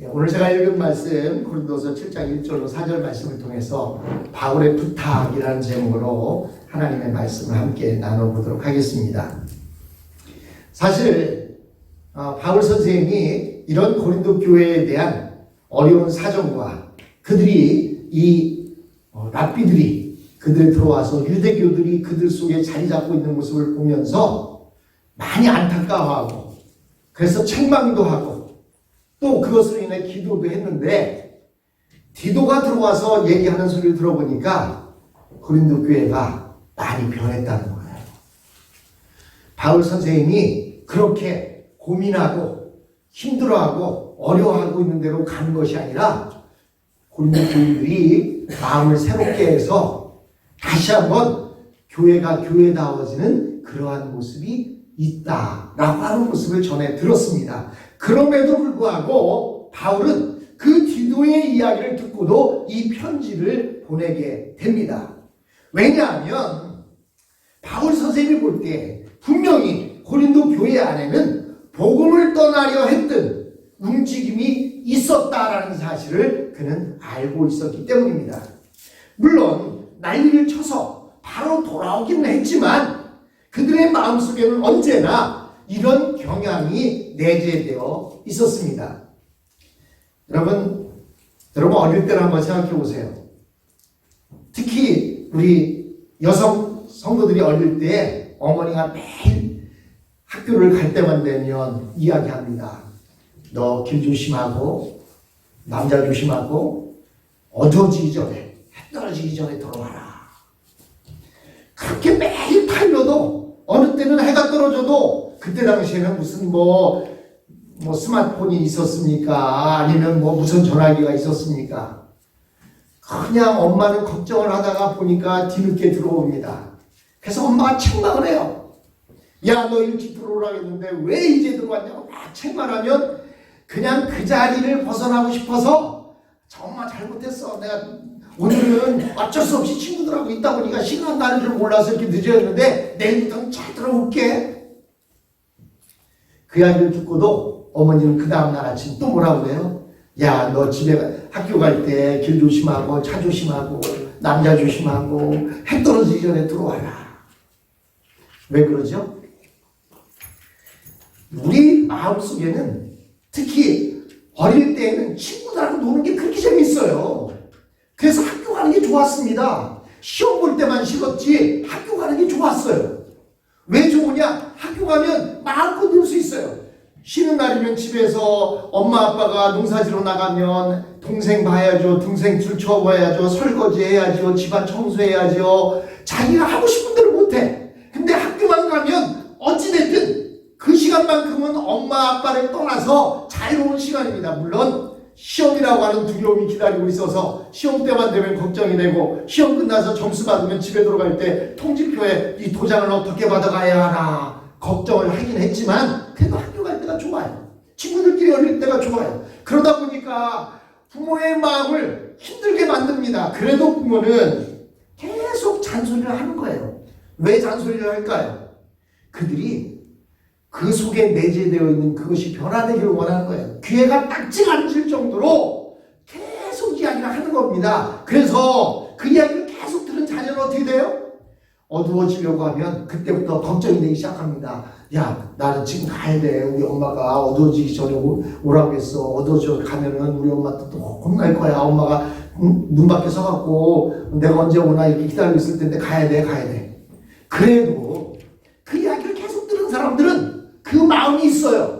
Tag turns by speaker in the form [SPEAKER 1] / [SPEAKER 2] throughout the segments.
[SPEAKER 1] 오늘 제가 읽은 말씀 고린도서 7장 1절로 4절 말씀을 통해서 바울의 부탁이라는 제목으로 하나님의 말씀을 함께 나눠보도록 하겠습니다. 사실 바울 선생님이 이런 고린도 교회에 대한 어려운 사정과 그들이 랍비들이 그들 들어와서 유대교들이 그들 속에 자리 잡고 있는 모습을 보면서 많이 안타까워하고 그래서 책망도 하고 또 그것으로 인해 기도도 했는데 디도가 들어와서 얘기하는 소리를 들어보니까 고린도 교회가 많이 변했다는 거예요. 바울 선생님이 그렇게 고민하고 힘들어하고 어려워하고 있는 대로 가는 것이 아니라 고린도 교인들이 마음을 새롭게 해서 다시 한번 교회가 교회다워지는 그러한 모습이 있다라고 하는 모습을 전해 들었습니다. 그럼에도 불구하고 바울은 그 디도의 이야기를 듣고도 이 편지를 보내게 됩니다. 왜냐하면 바울 선생님이 볼 때 분명히 고린도 교회 안에는 복음을 떠나려 했던 움직임이 있었다라는 사실을 그는 알고 있었기 때문입니다. 물론 난리를 쳐서 바로 돌아오기는 했지만 그들의 마음속에는 언제나 이런 경향이 내재되어 있었습니다. 여러분 어릴 때를 한번 생각해 보세요. 특히 우리 여성 성도들이 어릴 때 어머니가 매일 학교를 갈 때만 되면 이야기합니다. 너 길 조심하고 남자 조심하고 어두워지기 전에 해 떨어지기 전에 들어와라. 그렇게 매일 달려도 어느 때는 해가 떨어져도 그때 당시에는 무슨 스마트폰이 있었습니까? 아니면 무슨 전화기가 있었습니까? 그냥 엄마는 걱정을 하다가 보니까 뒤늦게 들어옵니다. 그래서 엄마가 책망을 해요. 야, 너 일찍 들어오라고 했는데 왜 이제 들어왔냐고 막 책망하면 그냥 그 자리를 벗어나고 싶어서 정말 잘못했어. 내가 오늘은 어쩔 수 없이 친구들하고 있다 보니까 시간 가는 줄 몰라서 이렇게 늦어졌는데 내일부터는 잘 들어올게. 그 이야기를 듣고도 어머니는 그 다음날 아침 또 뭐라고 그래요? 야, 너 집에 학교 갈 때 길 조심하고 차 조심하고 남자 조심하고 해 떨어지기 전에 들어와라. 왜 그러죠? 우리 마음속에는 특히 어릴 때에는 친구들하고 노는 게 그렇게 재밌어요. 그래서 학교 가는 게 좋았습니다. 시험 볼 때만 싫었지 학교 가는 게 좋았어요. 왜 좋으냐? 학교 가면 마음껏 놀 수 있어요. 쉬는 날이면 집에서 엄마 아빠가 농사지러 나가면 동생 봐야죠. 동생 줄 쳐봐야죠. 설거지 해야죠. 집안 청소해야죠. 자기가 하고 싶은 대로 못해. 근데 학교만 가면 어찌됐든 그 시간만큼은 엄마 아빠를 떠나서 자유로운 시간입니다. 물론 시험이라고 하는 두려움이 기다리고 있어서 시험 때만 되면 걱정이 되고 시험 끝나서 점수 받으면 집에 들어갈 때 통지표에 이 도장을 어떻게 받아가야 하나 걱정을 하긴 했지만 그래도 학교 갈 때가 좋아요. 친구들끼리 어릴 때가 좋아요. 그러다 보니까 부모의 마음을 힘들게 만듭니다. 그래도 부모는 계속 잔소리를 하는 거예요. 왜 잔소리를 할까요? 그들이 그 속에 내재되어 있는 그것이 변화되기를 원하는 거예요. 귀에가 딱지가 앉을 정도로 계속 이야기를 하는 겁니다. 그래서 그 이야기를 계속 들은 자녀는 어떻게 돼요? 어두워지려고 하면 그때부터 걱정이 되기 시작합니다. 야, 나는 지금 가야 돼. 우리 엄마가 어두워지기 전에 오라고 했어. 어두워져 가면은 우리 엄마한테 또 혼날 거야. 엄마가 문 밖에 서갖고 내가 언제 오나 이렇게 기다리고 있을 텐데 가야 돼. 그래도 그 이야기를 계속 들은 사람들은 그 마음이 있어요.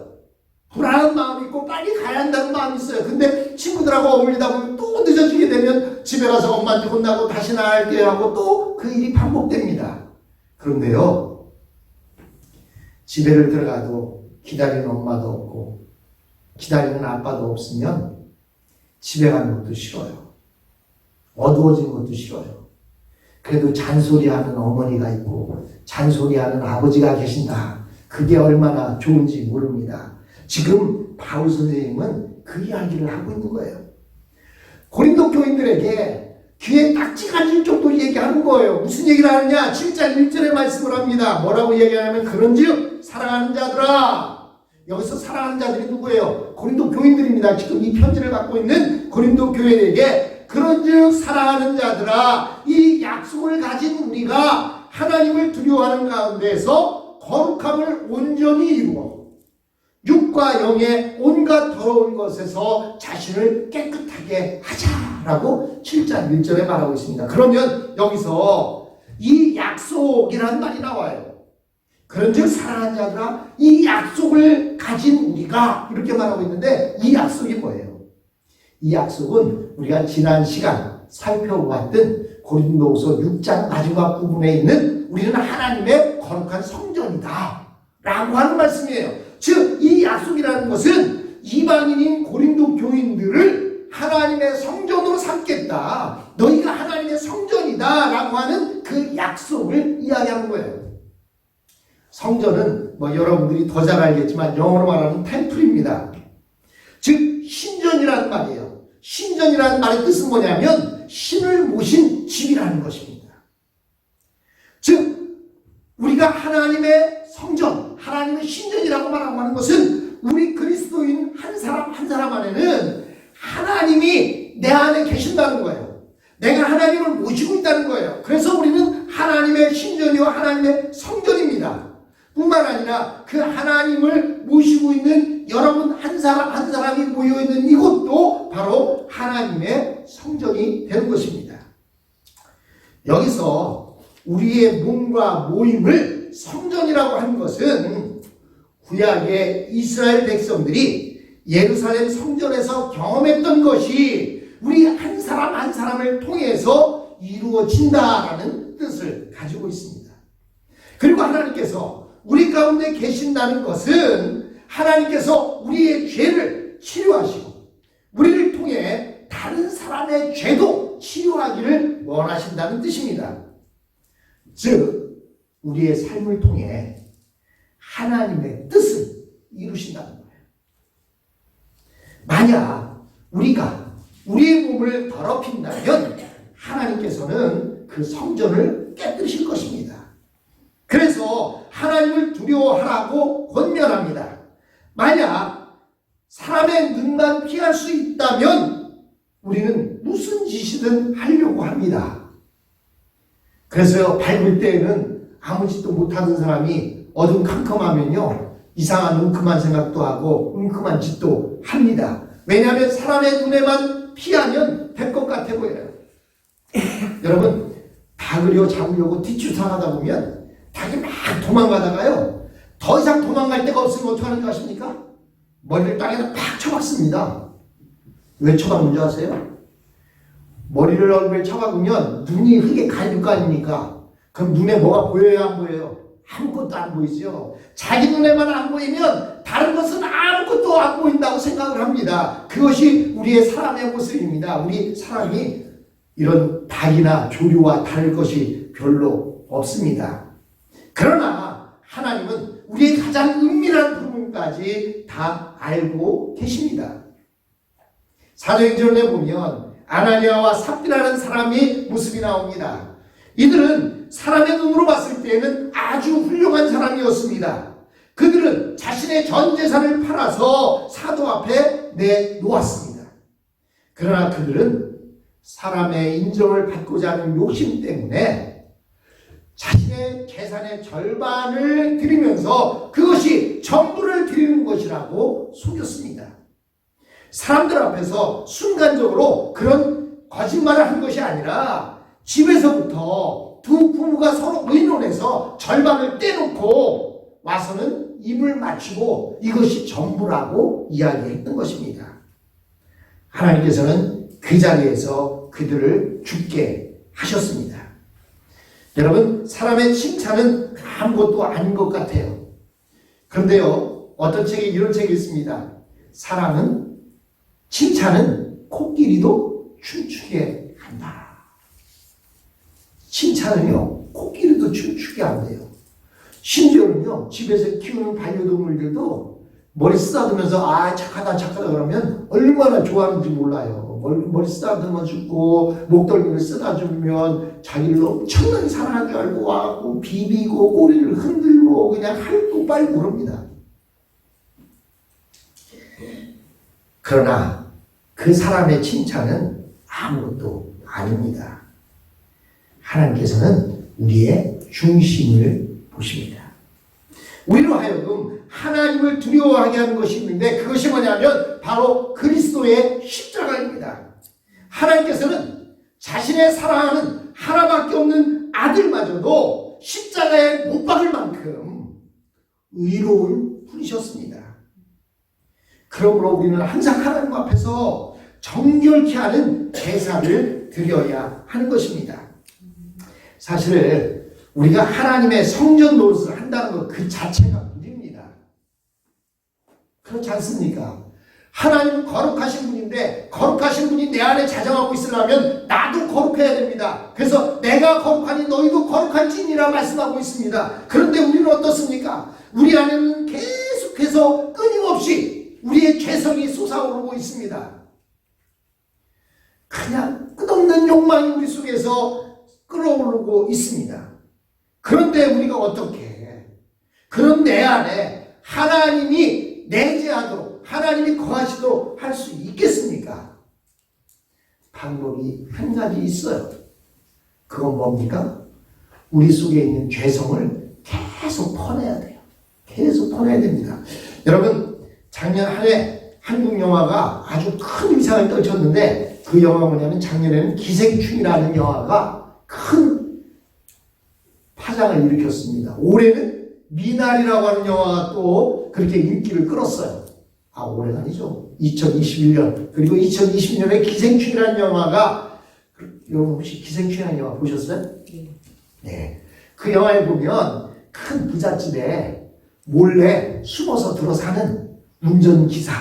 [SPEAKER 1] 불안한 마음이 있고 빨리 가야 한다는 마음이 있어요. 근데 친구들하고 어울리다 보면 또 늦어지게 되면 집에 가서 엄마한테 혼나고 다시 나갈게 하고 또 그 일이 반복됩니다. 그런데요, 집에를 들어가도 기다리는 엄마도 없고 기다리는 아빠도 없으면 집에 가는 것도 싫어요. 어두워지는 것도 싫어요. 그래도 잔소리하는 어머니가 있고 잔소리하는 아버지가 계신다. 그게 얼마나 좋은지 모릅니다. 지금 바울 선생님은 그 이야기를 하고 있는 거예요. 고린도 교인들에게 귀에 딱지가 앉을 정도로 얘기하는 거예요. 무슨 얘기를 하느냐? 7장 1절에 말씀을 합니다. 뭐라고 얘기하냐면 그런즉 사랑하는 자들아 여기서 사랑하는 자들이 누구예요? 고린도 교인들입니다. 지금 이 편지를 갖고 있는 고린도 교회에게 그런즉 사랑하는 자들아, 이 약속을 가진 우리가 하나님을 두려워하는 가운데서 거룩함을 온전히 이루어 육과 영의 온갖 더러운 것에서 자신을 깨끗하게 하자라고 7장 1절에 말하고 있습니다. 그러면 여기서 이 약속이라는 말이 나와요. 그런즉 사랑하는 자들아, 이 약속을 가진 우리가 이렇게 말하고 있는데, 이 약속이 뭐예요? 이 약속은 우리가 지난 시간 살펴보았던 고린도후서 6장 마지막 부분에 있는 우리는 하나님의 거룩한 성전이다 라고 하는 말씀이에요. 즉 이 약속이라는 것은 이방인인 고린도 교인들을 하나님의 성전으로 삼겠다, 너희가 하나님의 성전이다 라고 하는 그 약속을 이야기하는 거예요. 성전은 여러분들이 더 잘 알겠지만 영어로 말하는 템플입니다. 즉 신전이라는 말이에요. 신전이라는 말의 뜻은 뭐냐면 신을 모신 집이라는 것입니다. 즉 우리가 하나님의 성전, 하나님의 신전이라고 말하고 하는 것은 우리 그리스도인 한 사람 한 사람 안에는 하나님이 내 안에 계신다는 거예요. 내가 하나님을 모시고 있다는 거예요. 그래서 우리는 하나님의 신전이요 하나님의 성전입니다. 뿐만 아니라 그 하나님을 모시고 있는 여러분 한 사람 한 사람이 모여있는 이곳도 바로 하나님의 성전이 되는 것입니다. 여기서 우리의 몸과 모임을 성전이라고 하는 것은 구약의 이스라엘 백성들이 예루살렘 성전에서 경험했던 것이 우리 한 사람 한 사람을 통해서 이루어진다라는 뜻을 가지고 있습니다. 그리고 하나님께서 우리 가운데 계신다는 것은 하나님께서 우리의 죄를 치료하시고 우리를 통해 다른 사람의 죄도 치료하기를 원하신다는 뜻입니다. 즉 우리의 삶을 통해 하나님의 뜻을 이루신다는 거예요. 만약 우리가 우리의 몸을 더럽힌다면 하나님께서는 그 성전을 깨뜨리실 것입니다. 그래서 하나님을 두려워하라고 권면합니다. 만약 사람의 눈만 피할 수 있다면 우리는 무슨 짓이든 하려고 합니다. 그래서 밝을 때에는 아무 짓도 못하는 사람이 어둠캄캄하면요 이상한 웅큼한 생각도 하고 웅큼한 짓도 합니다. 왜냐하면 사람의 눈에만 피하면 될 것 같아 보여요. 여러분 닭을요 잡으려고 뒷주사하다 보면 닭이 막 도망가다가요 더 이상 도망갈 데가 없으면 어떻게 하는 줄 아십니까? 머리를 땅에다 팍 쳐박습니다. 왜 쳐박는 줄 아세요? 머리를 얼굴에 쳐박으면 눈이 흙에 가릴 거 아닙니까? 그럼 눈에 뭐가 보여야 안 보여요? 아무것도 안 보이죠. 자기 눈에만 안 보이면 다른 것은 아무것도 안 보인다고 생각을 합니다. 그것이 우리의 사람의 모습입니다. 우리 사람이 이런 닭이나 조류와 다를 것이 별로 없습니다. 그러나 하나님은 우리의 가장 은밀한 부분까지 다 알고 계십니다. 사도행전에 보면 아나니아와 삽비라는 사람이 모습이 나옵니다. 이들은 사람의 눈으로 봤을 때에는 아주 훌륭한 사람이었습니다. 그들은 자신의 전 재산을 팔아서 사도 앞에 내놓았습니다. 그러나 그들은 사람의 인정을 받고자 하는 욕심 때문에 자신의 재산의 절반을 드리면서 그것이 전부를 드리는 것이라고 속였습니다. 사람들 앞에서 순간적으로 그런 거짓말을 한 것이 아니라 집에서부터 두 부부가 서로 의논해서 절반을 떼놓고 와서는 입을 맞추고 이것이 전부라고 이야기했던 것입니다. 하나님께서는 그 자리에서 그들을 죽게 하셨습니다. 여러분 사람의 칭찬은 아무것도 아닌 것 같아요. 그런데요 어떤 책에 이런 책이 있습니다. 칭찬은 코끼리도 춤추게 한다. 칭찬은요 코끼리도 춤추게 한대요. 심지어는요 집에서 키우는 반려동물들도 머리 쓰다듬으면서 아 착하다 그러면 얼마나 좋아하는지 몰라요. 머리 쓰다듬어 주고 목덜미를 쓰다주면 자기를 엄청나게 사랑하는 줄 알고 와고 비비고 꼬리를 흔들고 그냥 핥고 빨고 그럽니다. 그러나 그 사람의 칭찬은 아무것도 아닙니다. 하나님께서는 우리의 중심을 보십니다. 우리로 하여금 하나님을 두려워하게 하는 것이 있는데 그것이 뭐냐면 바로 그리스도의 십자가입니다. 하나님께서는 자신의 사랑하는 하나밖에 없는 아들마저도 십자가에 못 박을 만큼 의로운 분이셨습니다. 그러므로 우리는 항상 하나님 앞에서 정결케 하는 제사를 드려야 하는 것입니다. 사실 우리가 하나님의 성전 노릇을 한다는 것 그 자체가 문제입니다. 그렇지 않습니까? 하나님은 거룩하신 분인데 거룩하신 분이 내 안에 자정하고 있으려면 나도 거룩해야 됩니다. 그래서 내가 거룩하니 너희도 거룩할지니라 말씀하고 있습니다. 그런데 우리는 어떻습니까? 우리 안에는 계속해서 끊임없이 우리의 죄성이 솟아오르고 있습니다. 그냥 끝없는 욕망이 우리 속에서 끌어오르고 있습니다. 그런데 우리가 어떻게 해? 그런 내 안에 하나님이 내재하도록 하나님이 거하시도록 할 수 있겠습니까? 방법이 한 가지 있어요. 그건 뭡니까? 우리 속에 있는 죄성을 계속 퍼내야 돼요. 계속 퍼내야 됩니다. 여러분 작년 한 해 한국 영화가 아주 큰 위상을 떨쳤는데 그 영화가 뭐냐면 작년에는 기생충이라는 영화가 큰 파장을 일으켰습니다. 올해는 미나리라고 하는 영화가 또 그렇게 인기를 끌었어요. 아, 올해가 아니죠. 2021년. 그리고 2020년에 기생충이라는 영화가, 여러분 혹시 기생충이라는 영화 보셨어요? 네. 그 영화에 보면 큰 부잣집에 몰래 숨어서 들어 사는 운전기사,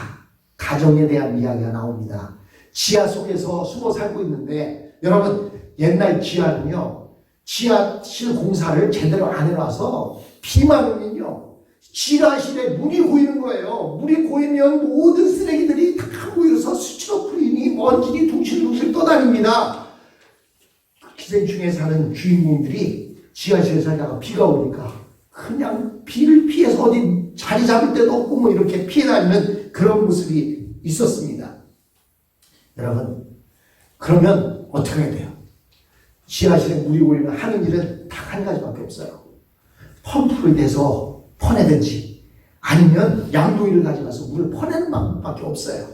[SPEAKER 1] 가정에 대한 이야기가 나옵니다. 지하 속에서 숨어 살고 있는데, 여러분, 옛날 지하는요, 지하실 공사를 제대로 안 해놔서 비만 오면요, 지하실에 물이 고이는 거예요. 물이 고이면 모든 쓰레기들이 다 모여서 수치로 풀리니 먼지니 둥실둥실 떠다닙니다. 기생충에 사는 주인공들이 지하실에 살다가 비가 오니까 그냥 비를 피해서 어디 자리 잡을 데도 없고 뭐 이렇게 피해 다니는 그런 모습이 있었습니다. 여러분, 그러면 어떻게 해야 돼요? 지하실에 물이 고이면 하는 일은 딱 한 가지밖에 없어요. 펌프를 대서 퍼내든지 아니면 양동이를 가져가서 물을 퍼내는 방법밖에 없어요.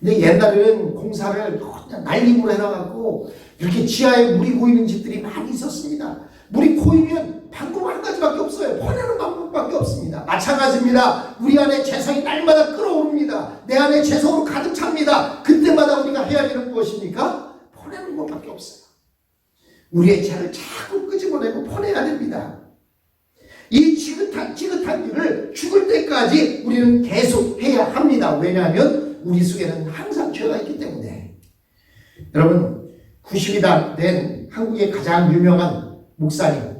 [SPEAKER 1] 근데 옛날에는 공사를 그냥 난리물로 해놔갖고 이렇게 지하에 물이 고이는 집들이 많이 있었습니다. 물이 고이면 방법 한 가지밖에 없어요. 퍼내는 방법밖에 없습니다. 마찬가지입니다. 우리 안에 죄성이 날마다 끓어오릅니다. 내 안에 죄성으로 가득 찹니다. 그때마다 우리가 해야 할 일은 무엇입니까? 퍼내는 것밖에 없어요. 우리의 죄를 자꾸 끄집어내고 퍼내야 됩니다. 이 지긋한 일을 죽을 때까지 우리는 계속 해야 합니다. 왜냐하면 우리 속에는 항상 죄가 있기 때문에. 여러분, 90이 다 된 한국의 가장 유명한 목사님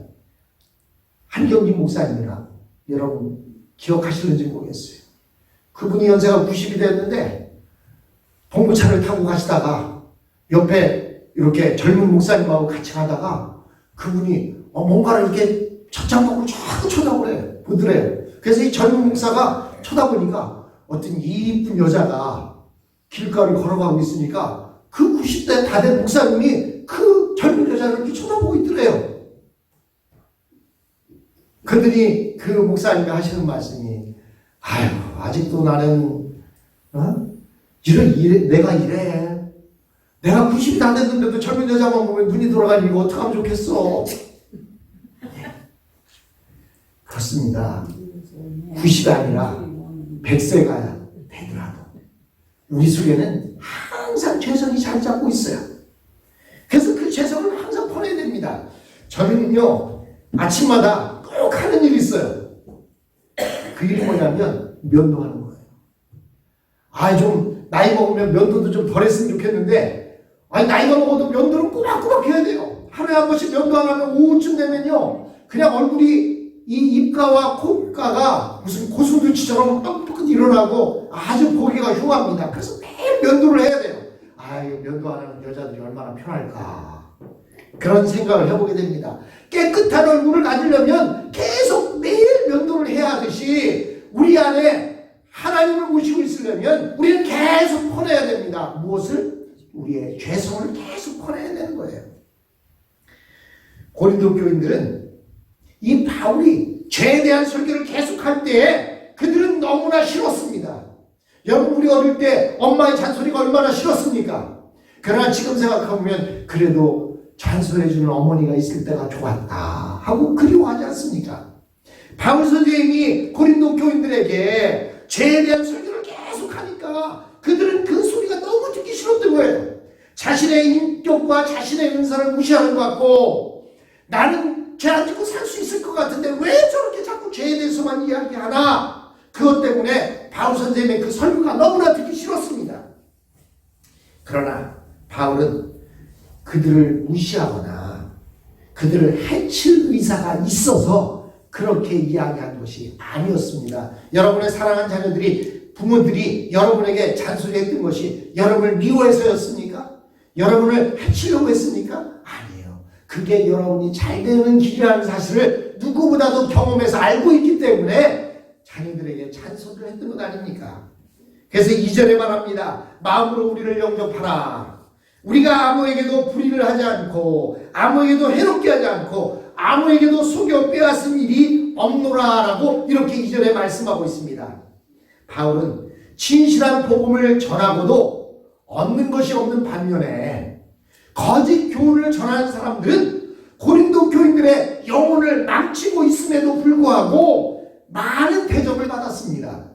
[SPEAKER 1] 한경진 목사님이라 여러분 기억하시는지 모르겠어요. 그분이 연세가 90이 됐는데 봉고차를 타고 가시다가 옆에 이렇게 젊은 목사님하고 같이 가다가 그분이 뭔가를 이렇게 첫장목으로 쫙 보더래요. 그래서 이 젊은 목사가 쳐다보니까 어떤 이쁜 여자가 길가를 걸어가고 있으니까 그 90대 다 된 목사님이 그 젊은 여자를 이렇게 쳐다보고 있더래요. 그러더니 그 목사님이 하시는 말씀이, 아유, 아직도 나는 내가 이래. 내가 90이 다 됐는데도 젊은 여자만 보면 눈이 돌아가니 이거 어떡하면 좋겠어. 그렇습니다. 90이 아니라 100세가 되더라도 우리 속에는 항상 죄성이 잘 잡고 있어요. 그래서 그 죄성을 항상 퍼내야 됩니다. 저는요, 아침마다 꼭 하는 일이 있어요. 그 일이 뭐냐면 면도하는 거예요. 좀 나이 먹으면 면도도 좀 덜 했으면 좋겠는데, 나이가 먹어도 면도는 꼬박꼬박 해야 돼요. 하루에 한 번씩 면도 안 하면 오후쯤 되면요, 그냥 얼굴이 이 입가와 콧가가 무슨 고슴도치처럼 뻑뻑 일어나고 아주 보기가 흉합니다. 그래서 매일 면도를 해야 돼요. 면도 안 하는 여자들이 얼마나 편할까. 그런 생각을 해보게 됩니다. 깨끗한 얼굴을 가지려면 계속 매일 면도를 해야 하듯이 우리 안에 하나님을 모시고 있으려면 우리는 계속 퍼내야 됩니다. 무엇을? 우리의 죄성을 계속 퍼내야 되는 거예요. 고린도 교인들은 이 바울이 죄에 대한 설교를 계속할 때에 그들은 너무나 싫었습니다. 여러분, 우리 어릴 때 엄마의 잔소리가 얼마나 싫었습니까? 그러나 지금 생각해보면 그래도 잔소리해주는 어머니가 있을 때가 좋았다 하고 그리워하지 않습니까? 바울 선생님이 고린도 교인들에게 죄에 대한 설교를 계속하니까 그들은 그 소리가 너무 듣기 싫었던 거예요. 자신의 인격과 자신의 은사를 무시하는 것 같고, 나는 죄 안 짓고 살 수 있을 것 같은데 왜 저렇게 자꾸 죄에 대해서만 이야기하나? 그것 때문에 바울 선생님의 그 설교가 너무나 듣기 싫었습니다. 그러나 바울은 그들을 무시하거나 그들을 해칠 의사가 있어서 그렇게 이야기한 것이 아니었습니다. 여러분의 사랑하는 자녀들이, 부모들이 여러분에게 잔소리했던 것이 여러분을 미워해서였습니까? 여러분을 해치려고 했습니까? 아니에요. 그게 여러분이 잘 되는 길이라는 사실을 누구보다도 경험해서 알고 있기 때문에 자녀들에게 잔소리를 했던 것 아닙니까? 그래서 2절에 말합니다. 마음으로 우리를 영접하라. 우리가 아무에게도 불의를 하지 않고 아무에게도 해롭게 하지 않고 아무에게도 속여 빼앗은 일이 없노라 라고 이렇게 2절에 말씀하고 있습니다. 바울은 진실한 복음을 전하고도 얻는 것이 없는 반면에 거짓 교훈을 전하는 사람들은 고린도 교인들의 영혼을 망치고 있음에도 불구하고 많은 대접을 받았습니다.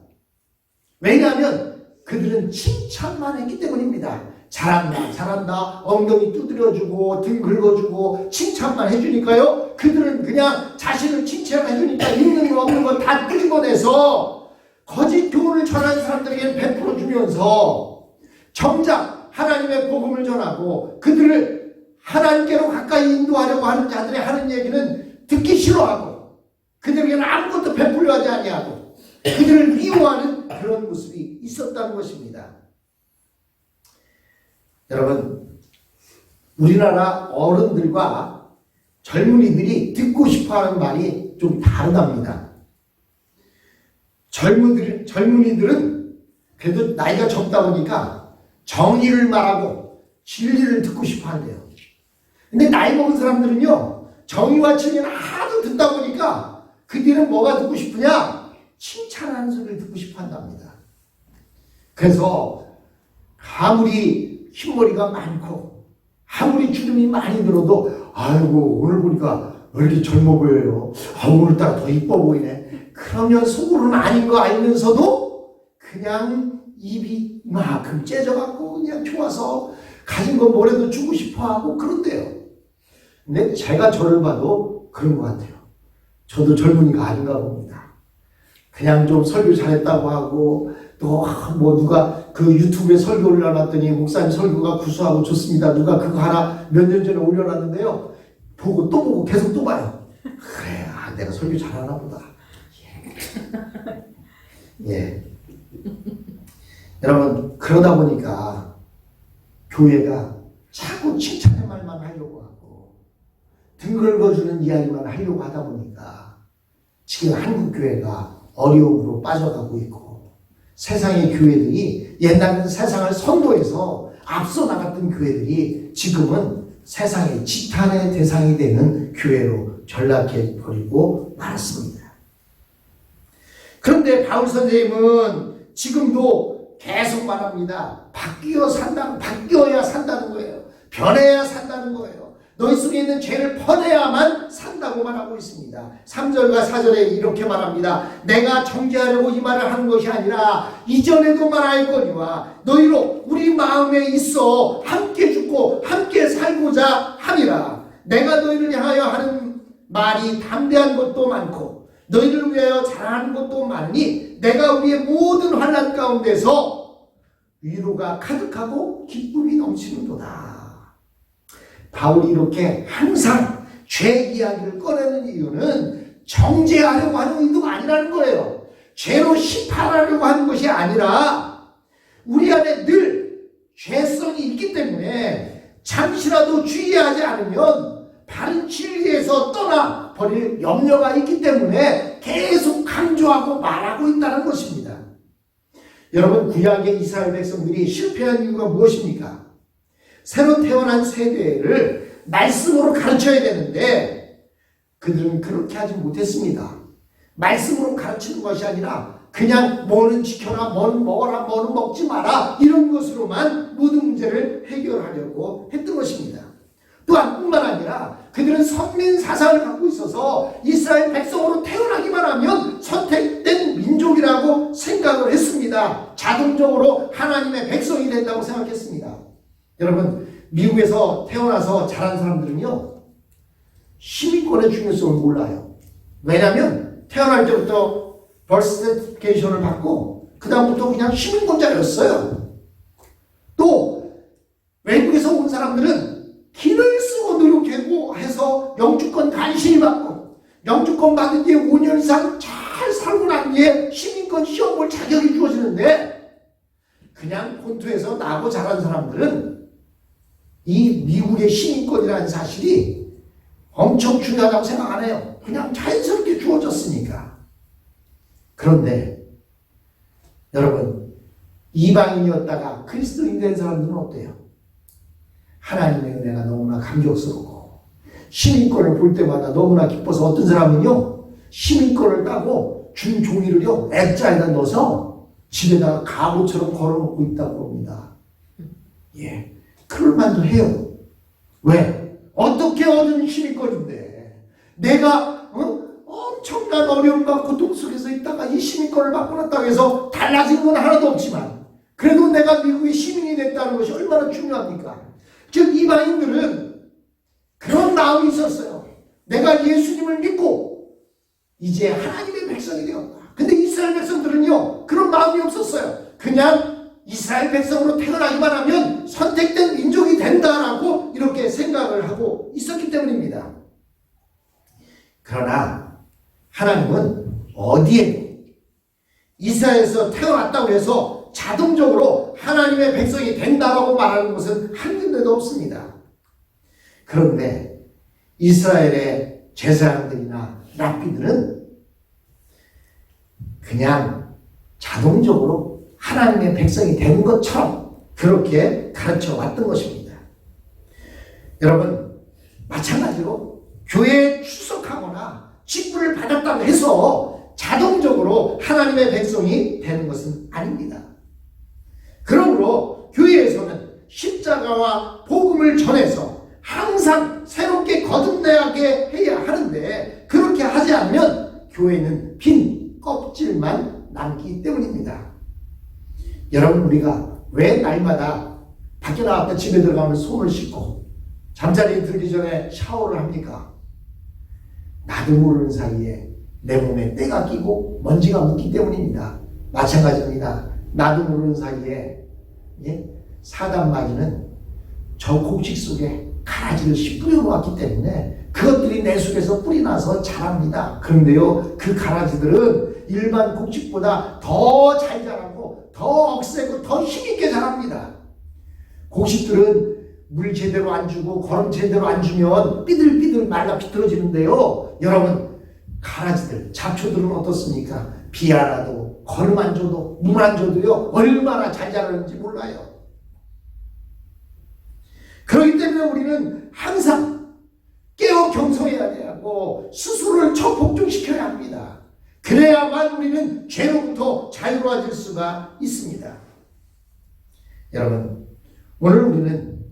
[SPEAKER 1] 왜냐하면 그들은 칭찬만 했기 때문입니다. 잘한다, 잘한다, 엉덩이 두드려주고 등 긁어주고 칭찬만 해주니까요, 그들은 그냥 자신을 칭찬해주니까 있는 거 없는 거 다 끄집어내서 거짓 교훈을 전하는 사람들에게 베풀어주면서 정작 하나님의 복음을 전하고 그들을 하나님께로 가까이 인도하려고 하는 자들의 하는 얘기는 듣기 싫어하고 그들에게는 아무것도 베풀려 하지 아니하고 그들을 미워하는 그런 모습이 있었다는 것입니다. 여러분, 우리나라 어른들과 젊은이들이 듣고 싶어하는 말이 좀 다르답니다. 젊은이들은 그래도 나이가 적다 보니까 정의를 말하고 진리를 듣고 싶어 한대요. 근데 나이 먹은 사람들은요, 정의와 진리를 하도 듣다 보니까 그 뒤는 뭐가 듣고 싶으냐? 칭찬하는 소리를 듣고 싶어 한답니다. 그래서 아무리 흰머리가 많고 아무리 주름이 많이 들어도 아이고 오늘 보니까 왜 이렇게 젊어 보여요? 아, 오늘따라 더 이뻐 보이네. 그러면 속으로는 아닌 거 알면서도 그냥 입이 이만큼 째져갖고 그냥 좋아서 가진 건 뭐라도 주고 싶어하고 그런데요. 근데 제가 저를 봐도 그런 것 같아요. 저도 젊은이가 아닌가 봅니다. 그냥 좀 설교 잘했다고 하고 또 뭐 누가 그 유튜브에 설교 올려놨더니 목사님 설교가 구수하고 좋습니다. 누가 그거 하나 몇 년 전에 올려놨는데요. 보고 또 보고 계속 또 봐요. 그래, 아, 내가 설교 잘하나 보다. 예. 여러분, 그러다 보니까 교회가 자꾸 칭찬의 말만 하려고 하고 등 긁어주는 이야기만 하려고 하다 보니까 지금 한국 교회가 어려움으로 빠져가고 있고 세상의 교회들이 옛날에는 세상을 선도해서 앞서 나갔던 교회들이 지금은 세상의 지탄의 대상이 되는 교회로 전락해버리고 말았습니다. 그런데 바울 선생님은 지금도 계속 말합니다. 바뀌어야 산다는 거예요. 변해야 산다는 거예요. 너희 속에 있는 죄를 퍼내야만 산다고 말하고 있습니다. 3절과 4절에 이렇게 말합니다. 내가 정죄하려고 이 말을 하는 것이 아니라 이전에도 말하였거니와 너희로 우리 마음에 있어 함께 죽고 함께 살고자 함이라. 내가 너희를 향하여 하는 말이 담대한 것도 많고 너희를 위하여 자랑하는 것도 많으니 내가 우리의 모든 환난 가운데서 위로가 가득하고 기쁨이 넘치는도다. 바울이 이렇게 항상 죄 이야기를 꺼내는 이유는 정죄하려고 하는 의도가 아니라는 거예요. 죄로 심판하려고 하는 것이 아니라 우리 안에 늘 죄성이 있기 때문에 잠시라도 주의하지 않으면 바른 진리에서 떠나버릴 염려가 있기 때문에 계속 강조하고 말하고 있다는 것입니다. 여러분, 구약의 이스라엘 백성들이 실패한 이유가 무엇입니까? 새로 태어난 세대를 말씀으로 가르쳐야 되는데 그들은 그렇게 하지 못했습니다. 말씀으로 가르치는 것이 아니라 그냥 뭐는 지켜라, 뭐는 먹어라, 뭐는 먹지 마라, 이런 것으로만 모든 문제를 해결하려고 했던 것입니다. 또한 뿐만 아니라 그들은 선민 사상을 갖고 있어서 이스라엘 백성으로 태어나기만 하면 선택된 민족이라고 생각을 했습니다. 자동적으로 하나님의 백성이 된다고 생각했습니다. 여러분, 미국에서 태어나서 자란 사람들은요, 시민권의 중요성을 몰라요. 왜냐하면 태어날 때부터 벌스 세티피케이션을 받고 그 다음부터 그냥 시민권자였어요. 또 외국에서 온 사람들은 길을 쓰고 노력하고 해서 영주권 간신히 받고 영주권 받은 뒤에 5년 이상 잘 살고 난 뒤에 시민권 시험 볼 자격이 주어지는데 그냥 본토에서 나고 자란 사람들은 이 미국의 시민권이라는 사실이 엄청 중요하다고 생각 안 해요. 그냥 자연스럽게 주어졌으니까. 그런데 여러분, 이방인이었다가 그리스도인 된 사람들은 어때요? 하나님의 은혜가 너무나 감격스럽고 시민권을 볼 때마다 너무나 기뻐서 어떤 사람은요, 시민권을 따고 준 종이를요 액자에다 넣어서 집에다가 가구처럼 걸어놓고 있다고 합니다. 예, 그럴만도 해요. 왜? 어떻게 얻은 시민권인데 내가 엄청난 어려움과 고통 속에서 있다가 이 시민권을 받고 났다고 해서 달라진 건 하나도 없지만 그래도 내가 미국의 시민이 됐다는 것이 얼마나 중요합니까? 즉 이방인들은 그런 마음이 있었어요. 내가 예수님을 믿고 이제 하나님의 백성이 되었다. 근데 이스라엘 백성들은요, 그런 마음이 없었어요. 그냥 이스라엘 백성으로 태어나기만 하면 선택된 민족이 된다라고 이렇게 생각을 하고 있었기 때문입니다. 그러나 하나님은 어디에 이스라엘에서 태어났다고 해서 자동적으로 하나님의 백성이 된다라고 말하는 것은 한 군데도 없습니다. 그런데 이스라엘의 제사장들이나 랍비들은 그냥 자동적으로 하나님의 백성이 된 것처럼 그렇게 가르쳐 왔던 것입니다. 여러분, 마찬가지로 교회에 출석하거나 직분을 받았다고 해서 자동적으로 하나님의 백성이 되는 것은 아닙니다. 그러므로 교회에서는 십자가와 복음을 전해서 항상 새롭게 거듭나게 해야 하는데 그렇게 하지 않으면 교회는 빈 껍질만 남기 때문입니다. 여러분, 우리가 왜 날마다 밖에 나왔다 집에 들어가면 손을 씻고 잠자리에 들기 전에 샤워를 합니까? 나도 모르는 사이에 내 몸에 때가 끼고 먼지가 묻기 때문입니다. 마찬가지입니다. 나도 모르는 사이에 사단마귀는 저 곡식 속에 가라지를 뿌려놓았기 때문에 그것들이 내 속에서 뿌리 나서 자랍니다. 그런데요, 그 가라지들은 일반 곡식보다 더 잘 자라고 더 억세고 더 힘있게 자랍니다. 곡식들은 물 제대로 안 주고 거름 제대로 안 주면 삐들삐들 말라 비틀어지는데요, 여러분, 가라지들, 잡초들은 어떻습니까? 비 안 와도 거름 안 줘도 물 안 줘도요 얼마나 잘 자라는지 몰라요. 그렇기 때문에 우리는 항상 깨어 경성해야 하고 스스로를 적복종시켜야 합니다. 그래야만 우리는 죄로부터 자유로워질 수가 있습니다. 여러분, 오늘 우리는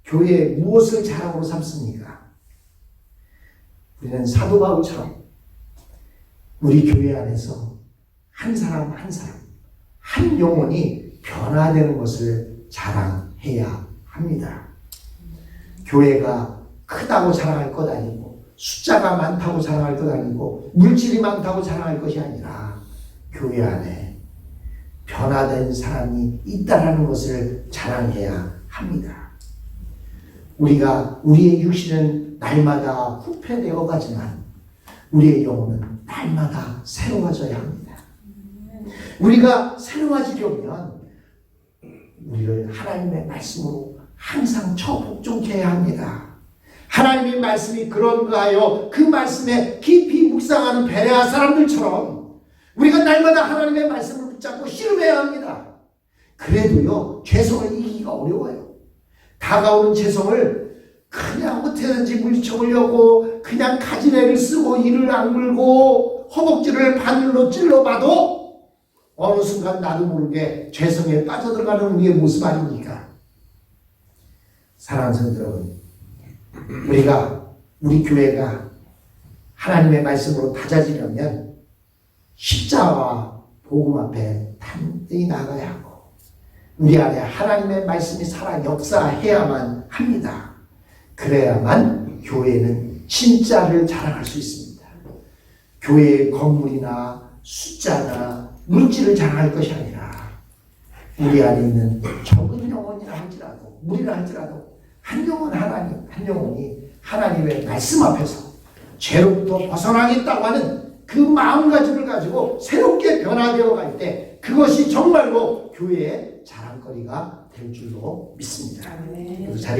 [SPEAKER 1] 교회에 무엇을 자랑으로 삼습니까? 우리는 사도 바울처럼 우리 교회 안에서 한 사람 한 사람, 한 영혼이 변화되는 것을 자랑해야 합니다. 교회가 크다고 자랑할 것 아니고 숫자가 많다고 자랑할 것 아니고 물질이 많다고 자랑할 것이 아니라 교회 안에 변화된 사람이 있다는 것을 자랑해야 합니다. 우리가 우리의 육신은 날마다 후패되어 가지만 우리의 영혼은 날마다 새로워져야 합니다. 우리가 새로워지려면 우리를 하나님의 말씀으로 항상 처복종케 해야 합니다. 하나님의 말씀이 그런가 하여 그 말씀에 깊이 묵상하는 베레아 사람들처럼 우리가 날마다 하나님의 말씀을 붙잡고 씨름해야 합니다. 그래도요, 죄성을 이기기가 어려워요. 다가오는 죄성을 그냥 어떻게든지 물리쳐보려고 그냥 가지레를 쓰고 이를 악물고 허벅지를 바늘로 찔러봐도 어느 순간 나도 모르게 죄성에 빠져들어가는 우리의 모습 아닙니까? 사랑하는 성도 여러분, 우리 교회가 하나님의 말씀으로 다져지려면 십자와 복음 앞에 단단히 나가야 하고 우리 안에 하나님의 말씀이 살아 역사해야만 합니다. 그래야만 교회는 진짜를 자랑할 수 있습니다. 교회의 건물이나 숫자나 물질을 자랑할 것이 아니라 우리 안에 있는 적은 영혼이라 할지라도 무리라 할지라도 한 영혼 하나님, 한 영혼이 하나님의 말씀 앞에서 죄로부터 벗어나겠다고 하는 그 마음가짐을 가지고 새롭게 변화되어 갈 때 그것이 정말로 교회의 자랑거리가 될 줄로 믿습니다. 그래서